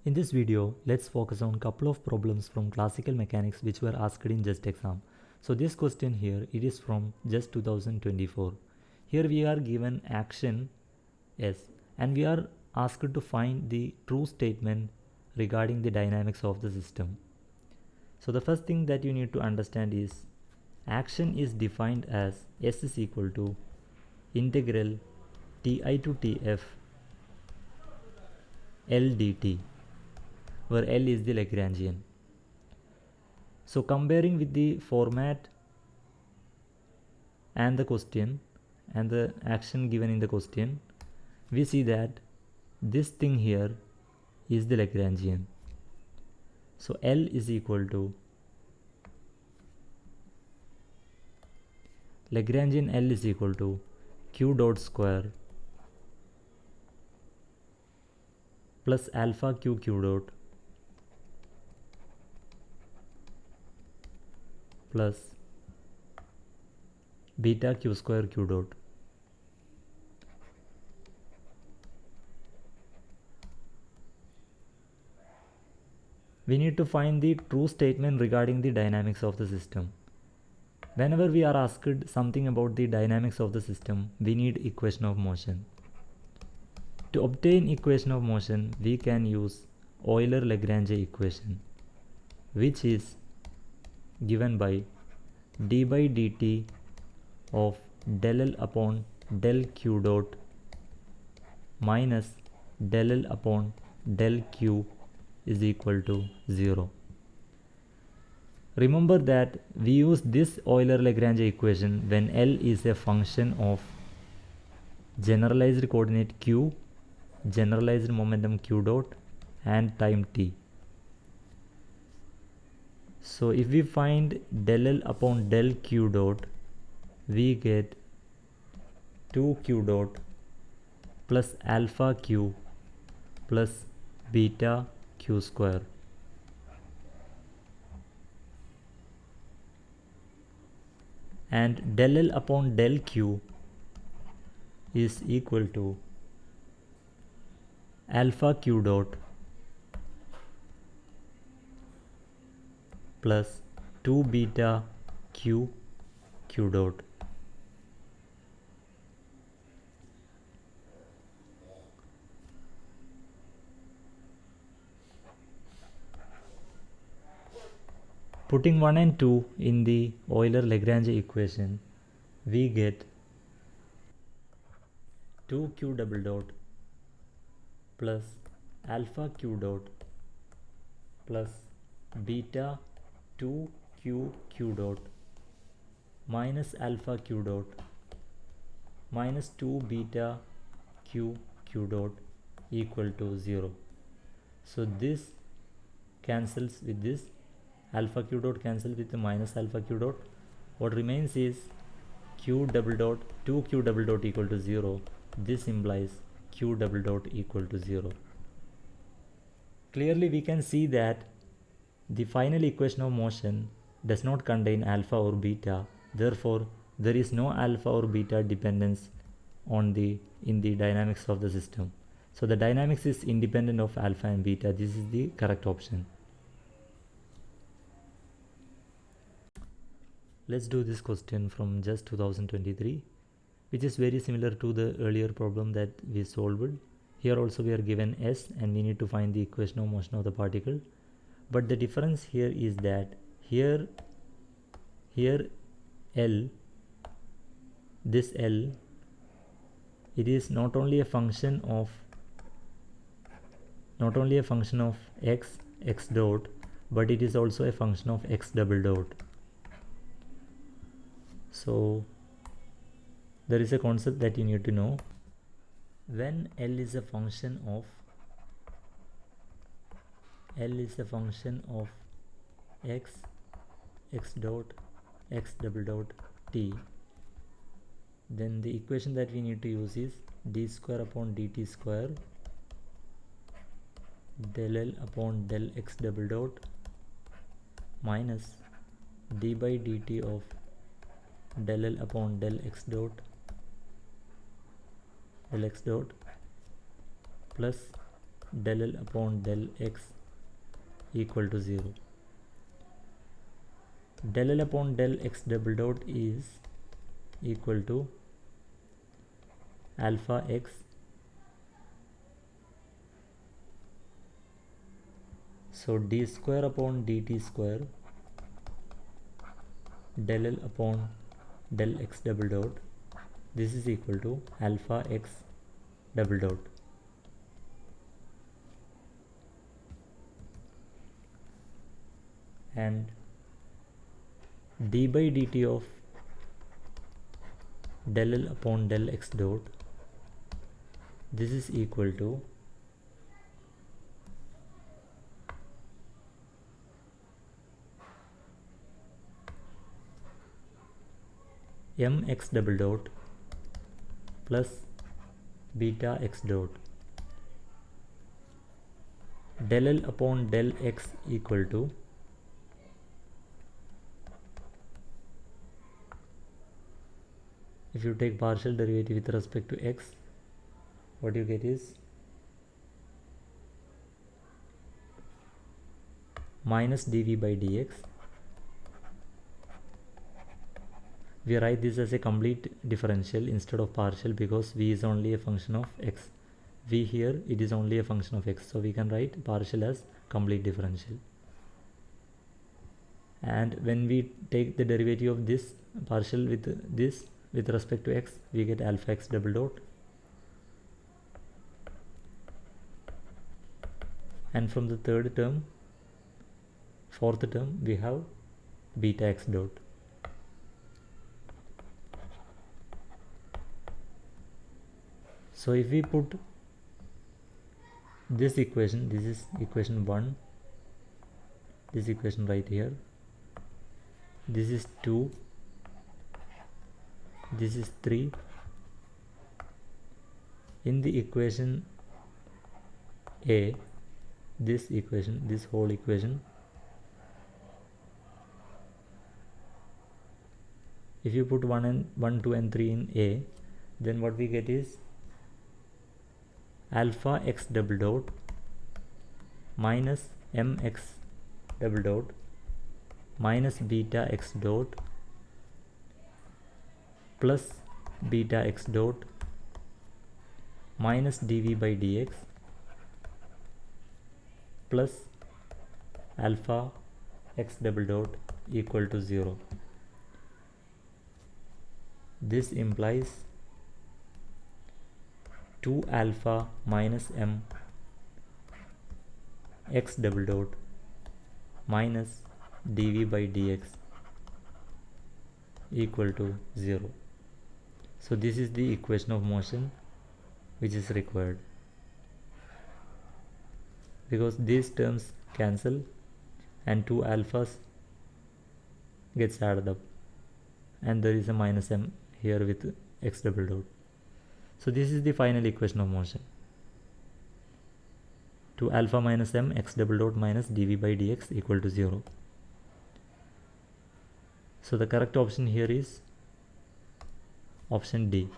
In this video, let's focus on a couple of problems from classical mechanics which were asked in JEST exam. So this question here, it is from JEST 2024. Here we are given action S and we are asked to find the true statement regarding the dynamics of the system. So the first thing that you need to understand is action is defined as S is equal to integral Ti to Tf L dt, where L is the Lagrangian. So comparing with the format and the question and the action given in the question, we see that this thing here is the Lagrangian. So L is equal to Lagrangian L is equal to Q dot square plus alpha Q dot plus beta Q square Q dot. We need to find the true statement regarding the dynamics of the system. Whenever we are asked something about the dynamics of the system, we need equation of motion. To obtain equation of motion, we can use Euler-Lagrange equation, which is given by d by dt of del L upon del Q dot minus del L upon del Q is equal to 0. Remember that we use this Euler-Lagrange equation when L is a function of generalized coordinate Q, generalized momentum Q dot and time t. So if we find del L upon del Q dot, we get 2Q dot plus alpha Q plus beta Q square. And del L upon del Q is equal to alpha Q dot plus 2 beta Q dot. Putting 1 and 2 in the Euler-Lagrange equation, we get 2Q double dot plus alpha Q dot plus beta 2Q dot minus alpha Q dot minus 2 beta Q dot equal to 0. So this cancels with this, alpha Q dot cancels with the minus alpha Q dot. What remains is Q double dot 2Q double dot equal to 0. This implies Q double dot equal to 0. Clearly we can see that the final equation of motion does not contain alpha or beta. Therefore there is no alpha or beta dependence in the dynamics of the system. So the dynamics is independent of alpha and beta. This is the correct option. Let's do this question from JEST 2023, which is very similar to the earlier problem that we solved. Here also we are given S and we need to find the equation of motion of the particle. But the difference here is that here L, this L, it is not only a function of x dot, but it is also a function of x double dot. So there is a concept that you need to know. When L is a function of x dot, x double dot t, then the equation that we need to use is d square upon dt square del L upon del x double dot minus d by dt of del L upon del x dot plus del L upon del X equal to 0. Del L upon del X double dot is equal to alpha X so d square upon dt square del L upon del X double dot, this is equal to alpha X double dot. And d by dt of del L upon del X dot, this is equal to mx double dot plus beta x dot. Del L upon del X equal to if you take partial derivative with respect to x, what you get is minus dv by dx. We write this as a complete differential instead of partial because v is only a function of x. V here, it is only a function of x, so we can write partial as complete differential. And when we take the derivative of this partial with this with respect to x, we get alpha x double dot, and from the fourth term we have beta x dot. So if we put this equation, this is equation 1, this equation right here, this is 2, this is 3. In the equation A, this equation, this whole equation, if you put 1, 2 and 3 in A, then what we get is alpha x double dot minus mx double dot minus beta x dot plus beta x dot minus dv by dx plus alpha x double dot equal to 0. This implies 2 alpha minus m x double dot minus dv by dx equal to 0. So this is the equation of motion which is required, because these terms cancel and 2 alphas gets added up, and there is a minus m here with x double dot. So this is the final equation of motion. 2 alpha minus m x double dot minus dv by dx equal to 0. So the correct option here is option D.